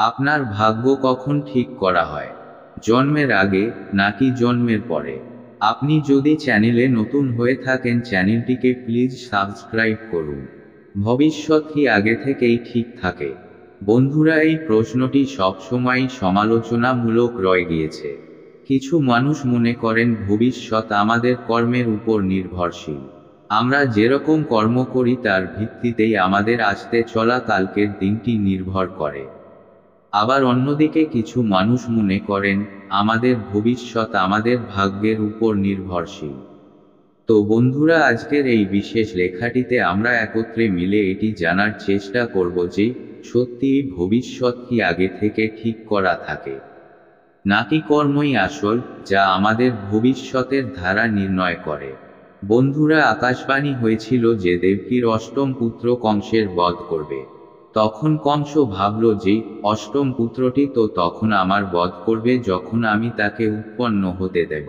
আপনার ভাগ্য কখন ঠিক করা হয়, জন্মের আগে নাকি জন্মের পরে? আপনি যদি চ্যানেলে নতুন হয়ে থাকেন, চ্যানেলটিকে প্লিজ সাবস্ক্রাইব করুন। ভবিষ্যৎ কি আগে থেকেই ঠিক থাকে? বন্ধুরা, এই প্রশ্নটি সবসময়ই সমালোচনামূলক রয়ে গিয়েছে। কিছু মানুষ মনে করেন ভবিষ্যৎ আমাদের কর্মের উপর নির্ভরশীল। আমরা যেরকম কর্ম করি তার ভিত্তিতেই আমাদের আসতে চলা কালকের দিনটি নির্ভর করে। আবার অন্যদিকে কিছু মানুষ মনে করেন আমাদের ভবিষ্যৎ আমাদের ভাগ্যের উপর নির্ভরশীল। তো বন্ধুরা, আজকের এই বিশেষ লেখাটিতে আমরা একত্রে মিলে এটি জানার চেষ্টা করব যে সত্যিই ভবিষ্যৎ কি আগে থেকে ঠিক করা থাকে, নাকি কর্মই আসল যা আমাদের ভবিষ্যতের ধারা নির্ণয় করে। বন্ধুরা, আকাশবাণী হয়েছিল যে দেবকীর অষ্টম পুত্র কংসের বধ করবে। তখন কংস ভাবল যে অষ্টম পুত্রটি তো তখন আমার বধ করবে যখন আমি তাকে উৎপন্ন হতে দেব।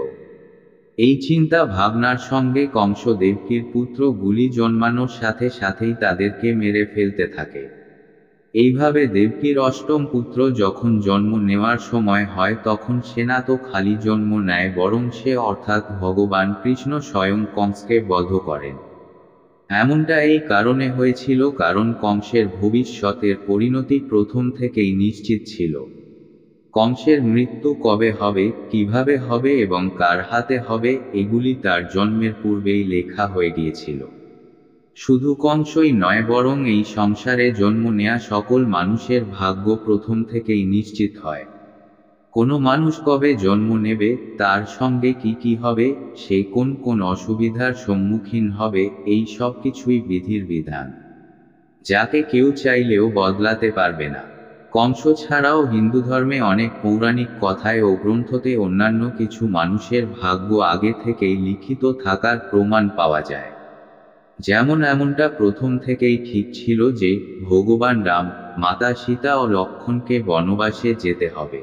এই চিন্তা ভাবনার সঙ্গে কংস দেবকীর পুত্রগুলি জন্মানোর সাথে সাথেই তাদেরকে মেরে ফেলতে থাকে। এইভাবে দেবকীর অষ্টম পুত্র যখন জন্ম নেওয়ার সময় হয় তখন সে না তো খালি জন্ম নেয়, বরং সে অর্থাৎ ভগবান কৃষ্ণ স্বয়ং কংসকে বধ করেন। এমনটা এই কারণে হয়েছিল কারণ কংসের ভবিষ্যতের পরিণতি প্রথম থেকেই নিশ্চিত ছিল। কংসের মৃত্যু কবে হবে, কিভাবে হবে এবং কার হাতে হবে, এগুলি তার জন্মের পূর্বেই লেখা হয়ে গিয়েছিল। শুধু কংসই নয়, বরং এই সংসারে জন্ম নেয়া সকল মানুষের ভাগ্য প্রথম থেকেই নিশ্চিত হয়। কোনো মানুষ কবে জন্ম নেবে, তার সঙ্গে কি কি হবে, সে কোন কোন অসুবিধার সম্মুখীন হবে, এই সব কিছুই বিধির বিধান, যাকে কেউ চাইলেও বদলাতে পারবে না। কংস ছাড়াও হিন্দু ধর্মে অনেক পৌরাণিক কথায় ও গ্রন্থতে অন্যান্য কিছু মানুষের ভাগ্য আগে থেকেই লিখিত থাকার প্রমাণ পাওয়া যায়। যেমন এমনটা প্রথম থেকেই ঠিক ছিল যে ভগবান রাম, মাতা সীতা ও লক্ষ্মণকে বনবাসে যেতে হবে।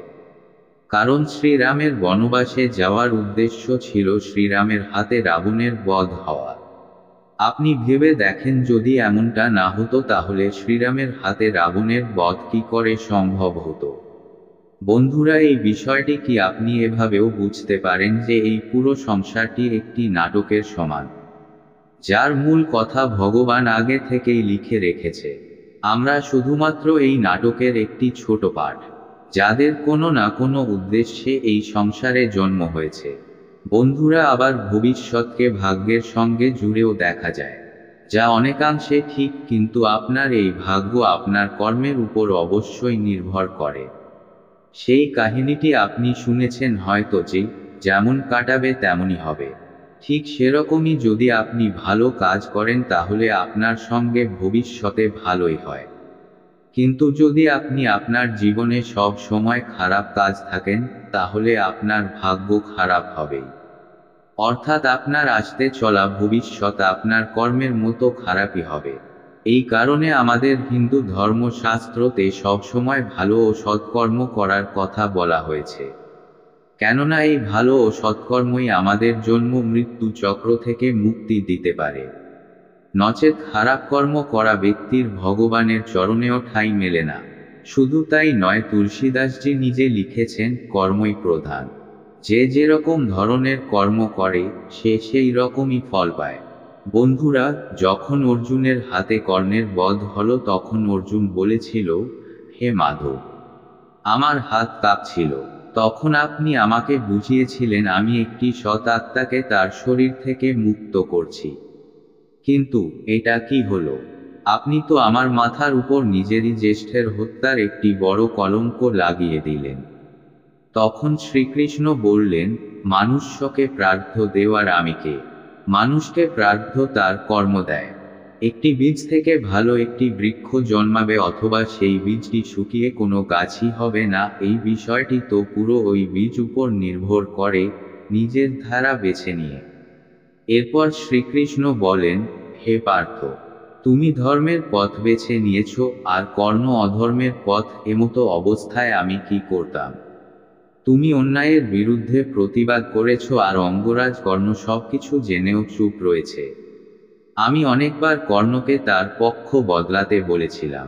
কারণ শ্রীরামের বনবাসে যাওয়ার উদ্দেশ্য ছিল শ্রীরামের হাতে রাবণের বধ হওয়া। আপনি ভেবে দেখেন, যদি এমনটা না হতো তাহলে শ্রীরামের হাতে রাবণের বধ কি করে সম্ভব হতো? বন্ধুরা, এই বিষয়টি কি আপনি এভাবেও বুঝতে পারেন যে এই পুরো সংসারটি একটি নাটকের সমান, যার মূল কথা ভগবান আগে থেকেই লিখে রেখেছে। আমরা শুধুমাত্র এই নাটকের একটি ছোট পার্ট, যাদের কোনো না কোনো উদ্দেশ্যে এই সংসারে জন্ম হয়েছে। বন্ধুরা, আবার ভবিষ্যৎকে ভাগ্যের সঙ্গে জুড়েও দেখা যায়, যা অনেকাংশে ঠিক, কিন্তু আপনার এই ভাগ্য আপনার কর্মের উপর অবশ্যই নির্ভর করে। সেই কাহিনীটি আপনি শুনেছেন হয়তো যে যেমন কাটাবে তেমনই হবে। ঠিক সেরকমই যদি আপনি ভালো কাজ করেন তাহলে আপনার সঙ্গে ভবিষ্যতে ভালোই হয়। কিন্তু যদি আপনি আপনার জীবনে সব সময় খারাপ কাজ থাকেন, তাহলে আপনার ভাগ্য খারাপ হবেই। অর্থাৎ আপনার আসতে চলা ভবিষ্যৎ আপনার কর্মের মতো খারাপই হবে। এই কারণে আমাদের হিন্দু ধর্মশাস্ত্রতে সবসময় ভালো ও সৎকর্ম করার কথা বলা হয়েছে। কেননা এই ভালো ও সৎকর্মই আমাদের জন্ম মৃত্যু চক্র থেকে মুক্তি দিতে পারে। নচেত খারাপ কর্ম করা ব্যক্তির ভগবানের চরণেও ঠাঁই মেলে না। শুধু তাই নয়, তুলসীদাসজি নিজে লিখেছেন, কর্মই প্রধান। যে যেরকম ধরনের কর্ম করে সে সেই রকমই ফল পায়। বন্ধুরা, যখন অর্জুনের হাতে কর্ণের বধ হলো তখন অর্জুন বলেছিল, হে মাধব, আমার হাত কাঁপছিল। তখন আপনি আমাকে বুঝিয়েছিলেন আমি একটি সৎ আত্মাকে তার শরীর থেকে মুক্ত করছি। কিন্তু এটা কি হলো? আপনি তো আমার মাথার উপর নিজেরই জ্যেষ্ঠের হত্যার একটি বড় কলঙ্ক লাগিয়ে দিলেন। তখন শ্রীকৃষ্ণ বললেন, মানুষ্যকে প্রার্থ দেওয়ার আমি কে? মানুষকে প্রার্থ তার কর্ম দেয়। একটি বীজ থেকে ভালো একটি বৃক্ষ জন্মাবে অথবা সেই বীজটি শুকিয়ে কোনো গাছই হবে না, এই বিষয়টি তো পুরো ওই বীজ উপর নির্ভর করে, নিজের ধারা বেছে নিয়ে। এরপর শ্রীকৃষ্ণ বলেন, হে পার্থ, তুমি ধর্মের পথ বেছে নিয়েছ আর কর্ণ অধর্মের পথ, এমতো অবস্থায় আমি কি করতাম? তুমি অন্যায়ের বিরুদ্ধে প্রতিবাদ করেছ আর অঙ্গরাজ কর্ণ সবকিছু জেনেও চুপ রয়েছে। আমি অনেকবার কর্ণকে তার পক্ষ বদলাতে বলেছিলাম।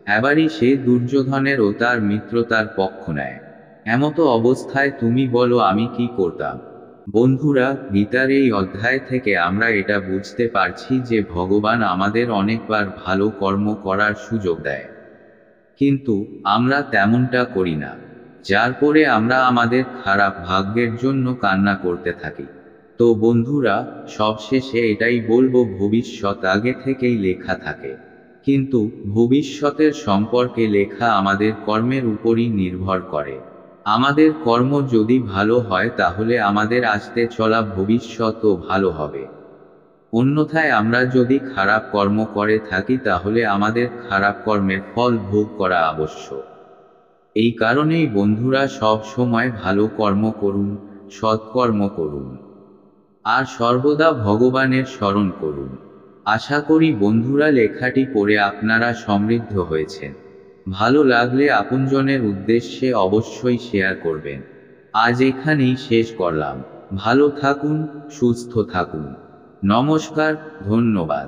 এবারই সে দুর্যোধনের ও তার মিত্রতার পক্ষ নেয়। এমতো অবস্থায় তুমি বলো আমি কি করতাম? বন্ধুরা, গীতার এই অধ্যায় থেকে আমরা এটা বুঝতে পারছি যে ভগবান আমাদের অনেকবার ভালো কর্ম করার সুযোগ দেয়, কিন্তু আমরা তেমনটা করি না, যার পরে আমরা আমাদের খারাপ ভাগ্যের জন্য কান্না করতে থাকি। তো বন্ধুরা, সবশেষে এটাই বলবো, ভবিষ্যৎ আগে থেকেই লেখা থাকে, কিন্তু ভবিষ্যতের সম্পর্কে লেখা আমাদের কর্মের উপরই নির্ভর করে। আমাদের কর্ম যদি ভালো হয় তাহলে আমাদের আসতে চলা ভবিষ্যৎও ভালো হবে। অন্যথায় আমরা যদি খারাপ কর্ম করে থাকি তাহলে আমাদের খারাপ কর্মের ফল ভোগ করা আবশ্যক। এই কারণেই বন্ধুরা, সব সময় ভালো কর্ম করুন, সৎকর্ম করুন, আর সর্বদা ভগবানের স্মরণ করুন। আশা করি বন্ধুরা লেখাটি পড়ে আপনারা সমৃদ্ধ হয়েছেন। ভালো লাগলে আপনজনের উদ্দেশ্যে অবশ্যই শেয়ার করবেন। আজ এখানেই শেষ করলাম। ভালো থাকুন, সুস্থ থাকুন। নমস্কার, ধন্যবাদ।